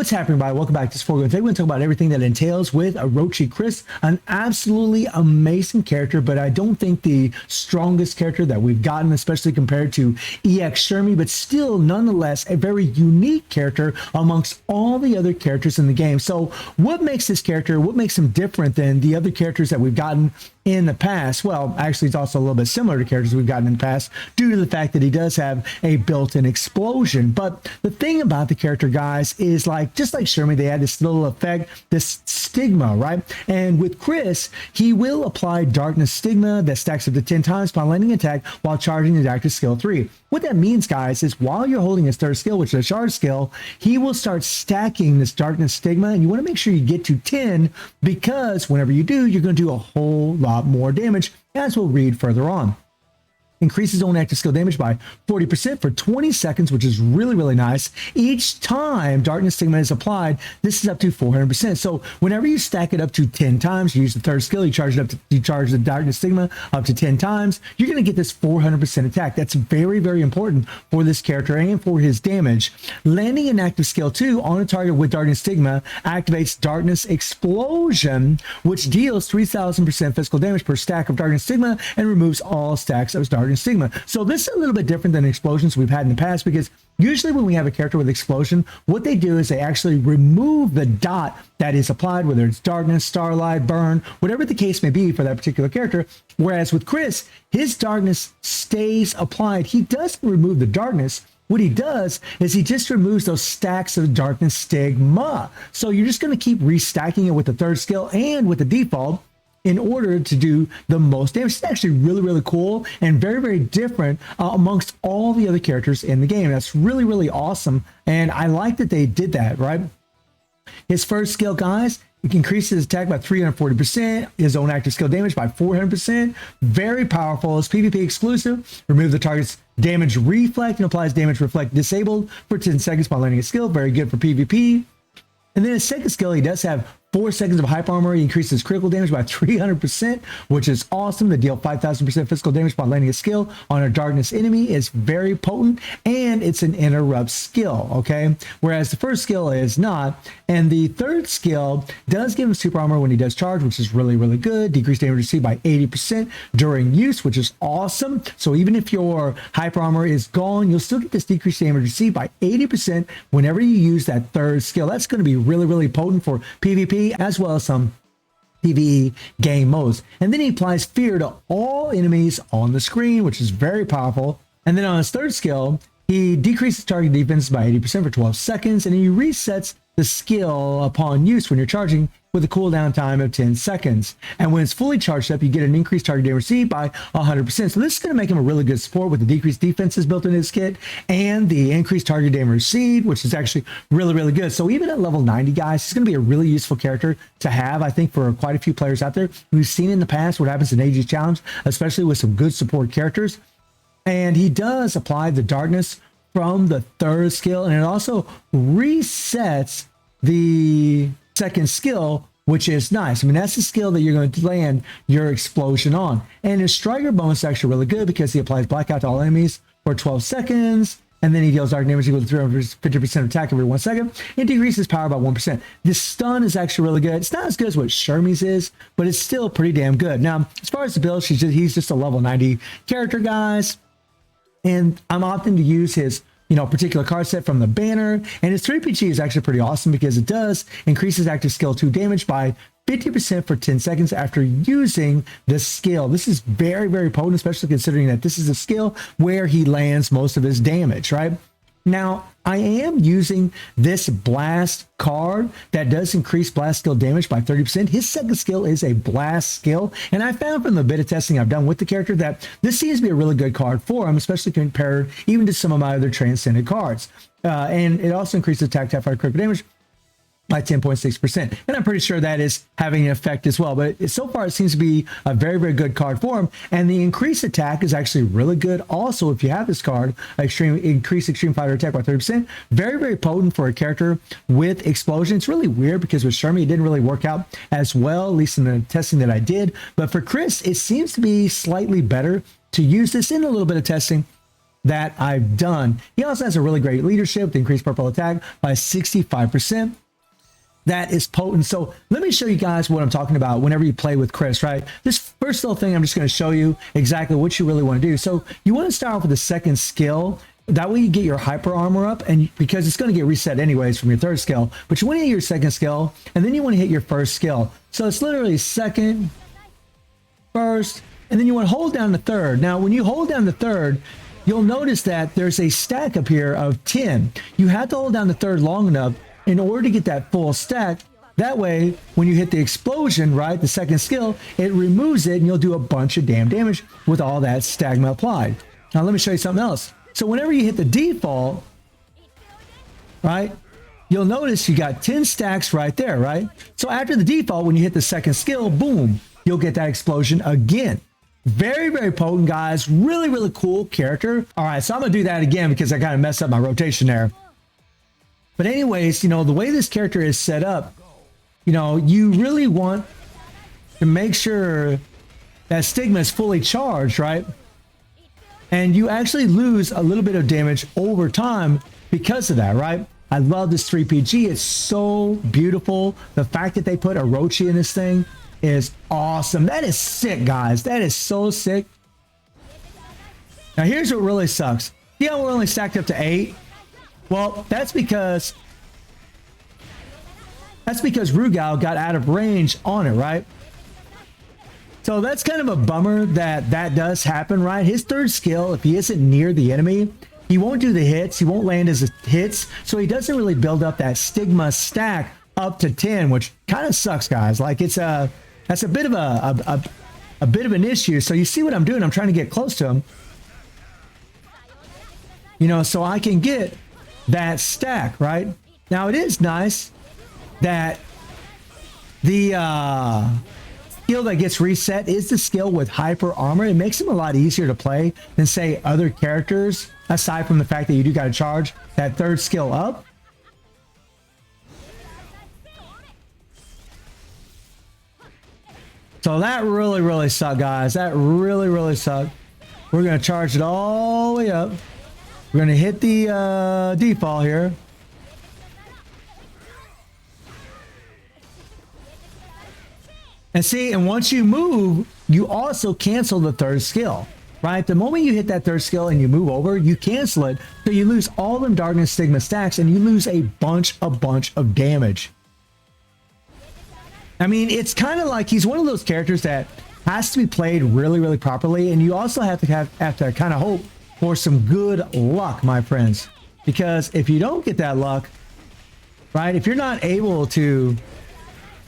What's happening, everybody? Welcome back to Sport. Today we're going to talk about everything that entails with Orochi Chris, an absolutely amazing character, but I don't think the strongest character that we've gotten, especially compared to EX Shermie, but still nonetheless a very unique character amongst all the other characters in the game. So what makes this character, what makes him different than the other characters that we've gotten in the past? Well, actually, it's also a little bit similar to characters we've gotten in the past due to the fact that he does have a built-in explosion. But the thing about the character, guys, is just like Shermie, they had this little effect, this stigma, right? And with Chris, he will apply darkness stigma that stacks up to 10 times upon landing attack while charging his active skill 3. What that means, guys, is while you're holding his third skill, which is a charge skill, he will start stacking this darkness stigma, and you want to make sure you get to 10 because whenever you do, you're going to do a whole lot more damage, as we'll read further on. Increases own active skill damage by 40% for 20 seconds, which is really, really nice. Each time darkness stigma is applied, this is up to 400%. So whenever you stack it up to 10 times, you use the third skill, you charge the darkness stigma up to 10 times, you're going to get this 400% attack. That's very, very important for this character and for his damage. Landing an active skill 2 on a target with darkness stigma activates darkness explosion, which deals 3000% physical damage per stack of darkness stigma and removes all stacks of darkness stigma. So this is a little bit different than explosions we've had in the past, because usually when we have a character with explosion, what they do is they actually remove the dot that is applied, whether it's darkness, starlight, burn, whatever the case may be for that particular character. Whereas with Chris, his darkness stays applied. He doesn't remove the darkness. What he does is he just removes those stacks of darkness stigma. So you're just going to keep restacking it with the third skill and with the default in order to do the most damage. It's actually really, really cool and very, very different amongst all the other characters in the game. That's really, really awesome. And I like that they did that, right? His first skill, guys, it increases his attack by 340%, his own active skill damage by 400%. Very powerful. It's PvP exclusive. Remove the target's damage reflect and applies damage reflect disabled for 10 seconds while learning a skill. Very good for PvP. And then his second skill, he does have 4 seconds of hyper armor. He increases critical damage by 300%, which is awesome. To deal 5000% physical damage upon landing a skill on a darkness enemy is very potent, and it's an interrupt skill, okay? Whereas the first skill is not. And the third skill does give him super armor when he does charge, which is really, really good. Decreased damage received by 80% during use, which is awesome. So even if your hyper armor is gone, you'll still get this decreased damage received by 80% whenever you use that third skill. That's going to be really, really potent for PvP as well as some PvE game modes. And then he applies fear to all enemies on the screen, which is very powerful. And then on his third skill, he decreases target defense by 80% for 12 seconds, and he resets the skill upon use when you're charging with a cooldown time of 10 seconds. And when it's fully charged up, you get an increased target damage received by 100%. So this is going to make him a really good support with the decreased defenses built into his kit and the increased target damage received, which is actually really, really good. So even at level 90, guys, he's going to be a really useful character to have, I think, for quite a few players out there. We've seen in the past what happens in AG's Challenge, especially with some good support characters. And he does apply the darkness from the third skill, and it also resets the second skill, which is nice. I mean, that's the skill that you're going to land your explosion on. And his striker bonus is actually really good because he applies blackout to all enemies for 12 seconds, and then he deals dark damage equal to 350% attack every 1 second. It decreases power by 1%. This stun is actually really good. It's not as good as what Shermie's is, but it's still pretty damn good. Now, as far as the build, he's just a level 90 character, guys. And I'm opting to use his particular card set from the banner. And his 3PG is actually pretty awesome because it does increase his active skill 2 damage by 50% for 10 seconds after using the skill. This is very, very potent, especially considering that this is a skill where he lands most of his damage, right? Now, I am using this blast card that does increase blast skill damage by 30%. His second skill is a blast skill, and I found from the bit of testing I've done with the character that this seems to be a really good card for him, especially compared even to some of my other transcended cards. And it also increases attack, tap, fire, critical damage by 10.6%. And I'm pretty sure that is having an effect as well. But so far, it seems to be a very, very good card for him. And the increased attack is actually really good. Also, if you have this card, increase extreme fighter attack by 30%. Very, very potent for a character with explosion. It's really weird because with Shermie, it didn't really work out as well, at least in the testing that I did. But for Chris, it seems to be slightly better to use this in a little bit of testing. that I've done. He also has a really great leadership with increased purple attack by 65%. That is potent. So let me show you guys what I'm talking about whenever you play with Chris, right? This first little thing, I'm just going to show you exactly what you really want to do. So you want to start off with the second skill. That way you get your hyper armor up, and because it's going to get reset anyways from your third skill, but you want to hit your second skill, and then you want to hit your first skill. So it's literally second, first, and then you want to hold down the third. Now, when you hold down the third, you'll notice that there's a stack up here of 10. You have to hold down the third long enough in order to get that full stack. That way, when you hit the explosion, right, the second skill, it removes it and you'll do a bunch of damn damage with all that stigma applied. Now, let me show you something else. So whenever you hit the default, right, you'll notice you got 10 stacks right there, right? So after the default, when you hit the second skill, boom, you'll get that explosion again. Very, very potent, guys. Really, really cool character. All right, so I'm going to do that again because I kind of messed up my rotation there. But anyways, you know, the way this character is set up, you know, you really want to make sure that stigma is fully charged, right? And you actually lose a little bit of damage over time because of that, right? I love this 3PG. It's so beautiful. The fact that they put Orochi in this thing is awesome. That is sick, guys. That is so sick. Now, here's what really sucks. Yeah, we're only stacked up to 8. Well, that's because Rugal got out of range on it, right? So that's kind of a bummer that that does happen, right? His third skill, if he isn't near the enemy, he won't do the hits. He won't land his hits. So he doesn't really build up that stigma stack up to 10, which kind of sucks, guys. Like that's a bit of a bit of an issue. So you see what I'm doing? I'm trying to get close to him, you know, so I can get that stack, right? Now it is nice that the skill that gets reset is the skill with hyper armor. It makes him a lot easier to play than, say, other characters, aside from the fact that you do got to charge that third skill up. So that really, really sucked, guys. That really, really sucked. We're going to charge it all the way up. We're going to hit the default here. And see, and once you move, you also cancel the third skill, right? The moment you hit that third skill and you move over, you cancel it. So you lose all them Darkness Stigma stacks and you lose a bunch of damage. I mean, it's kind of like he's one of those characters that has to be played really, really properly. And you also have to kind of hope for some good luck, my friends, because if you don't get that luck, right, if you're not able to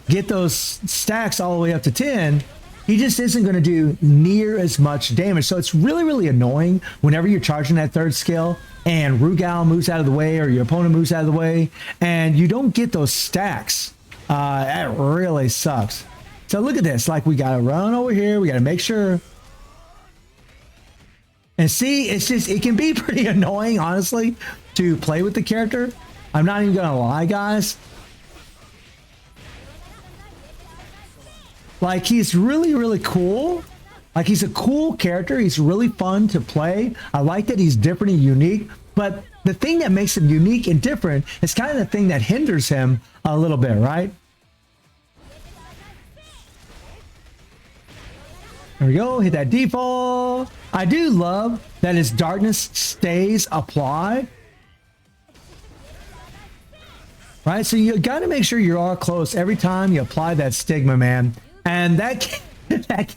get those stacks all the way up to 10, he just isn't going to do near as much damage. So it's really, really annoying whenever you're charging that third skill and Rugal moves out of the way or your opponent moves out of the way and you don't get those stacks. That really sucks. So look at this. Like, we got to run over here. We got to make sure. And see, it's just, it can be pretty annoying, honestly, to play with the character. I'm not even going to lie, guys. Like, he's really, really cool. Like, he's a cool character. He's really fun to play. I like that he's different and unique. But the thing that makes him unique and different is kind of the thing that hinders him a little bit, right? There we go. Hit that default. I do love that his darkness stays applied. Right? So you got to make sure you're all close every time you apply that stigma, man. And that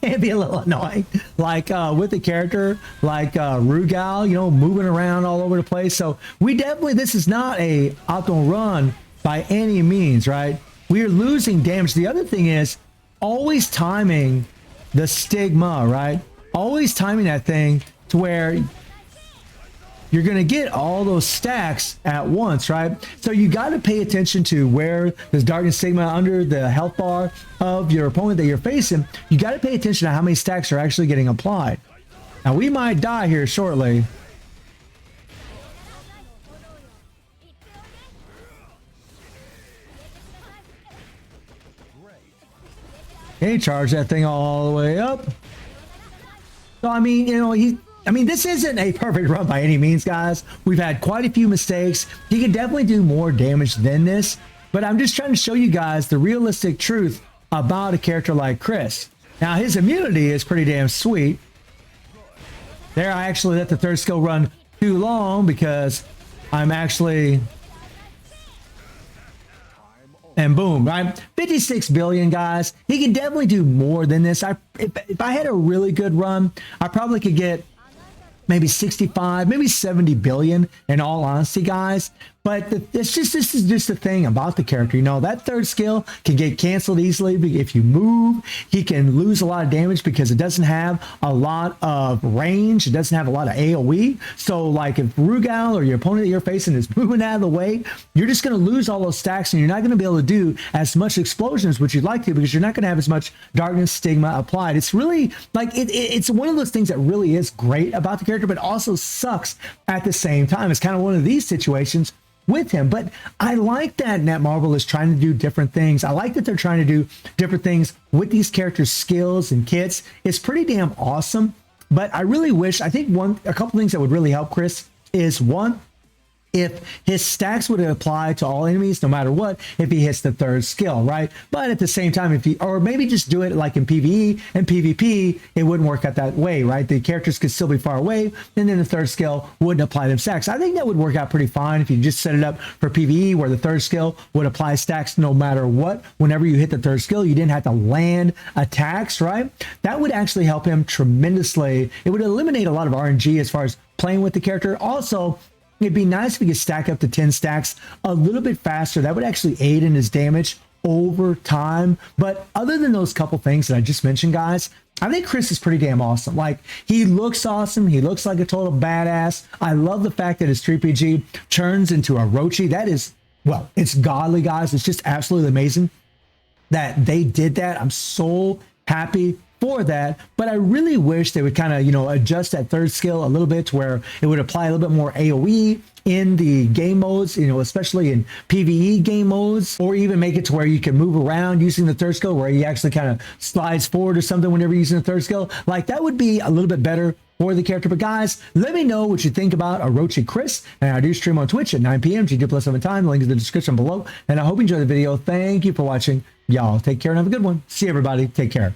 can be a little annoying. Like with a character like Rugal, you know, moving around all over the place. So we definitely, this is not a optimal run by any means, right? We're losing damage. The other thing is always timing the stigma, right? Always timing that thing to where you're going to get all those stacks at once, right? So you got to pay attention to where there's darkness stigma under the health bar of your opponent that you're facing. You got to pay attention to how many stacks are actually getting applied. Now, we might die here shortly. Okay, charge that thing all the way up. So, I mean, you know, I mean, this isn't a perfect run by any means, guys. We've had quite a few mistakes. He can definitely do more damage than this, but I'm just trying to show you guys the realistic truth about a character like Chris. Now, his immunity is pretty damn sweet. There, I actually let the third skill run too long because I'm actually... And boom, right? 56 billion, guys. He can definitely do more than this. If I had a really good run, I probably could get maybe 65, maybe 70 billion in all honesty, guys. But this is just the thing about the character. You know, that third skill can get canceled easily if you move. He can lose a lot of damage because it doesn't have a lot of range. It doesn't have a lot of AoE. So like if Rugal or your opponent that you're facing is moving out of the way, you're just going to lose all those stacks and you're not going to be able to do as much explosions, which you'd like to, because you're not going to have as much darkness stigma applied. It's really like it's one of those things that really is great about the character, but also sucks at the same time. It's kind of one of these situations with him. But I like that Netmarble is trying to do different things. I like that they're trying to do different things with these characters' skills and kits. It's pretty damn awesome. But I really wish, I think a couple things that would really help Chris is, one, if his stacks would apply to all enemies no matter what, if he hits the third skill, right? But at the same time, if he, or maybe just do it like in PvE and PvP, it wouldn't work out that way, right? The characters could still be far away, and then the third skill wouldn't apply them stacks. I think that would work out pretty fine if you just set it up for PvE where the third skill would apply stacks no matter what. Whenever you hit the third skill, you didn't have to land attacks, right? That would actually help him tremendously. It would eliminate a lot of RNG as far as playing with the character. Also, it'd be nice if we could stack up to 10 stacks a little bit faster. That would actually aid in his damage over time. But other than those couple things that I just mentioned, guys, I think Chris is pretty damn awesome. Like, he looks awesome. He looks like a total badass. I love the fact that his 3PG turns into a Orochi. That is, well, it's godly, guys. It's just absolutely amazing that they did that. I'm so happy for that, but I really wish they would kind of, you know, adjust that third skill a little bit to where it would apply a little bit more AoE in the game modes, you know, especially in PvE game modes, or even make it to where you can move around using the third skill, where he actually kind of slides forward or something whenever you're using the third skill. Like, that would be a little bit better for the character. But guys, let me know what you think about Orochi Chris. And I do stream on Twitch at 9 p.m. GD plus 7 time. The link is in the description below. And I hope you enjoyed the video. Thank you for watching. Y'all take care and have a good one. See everybody. Take care.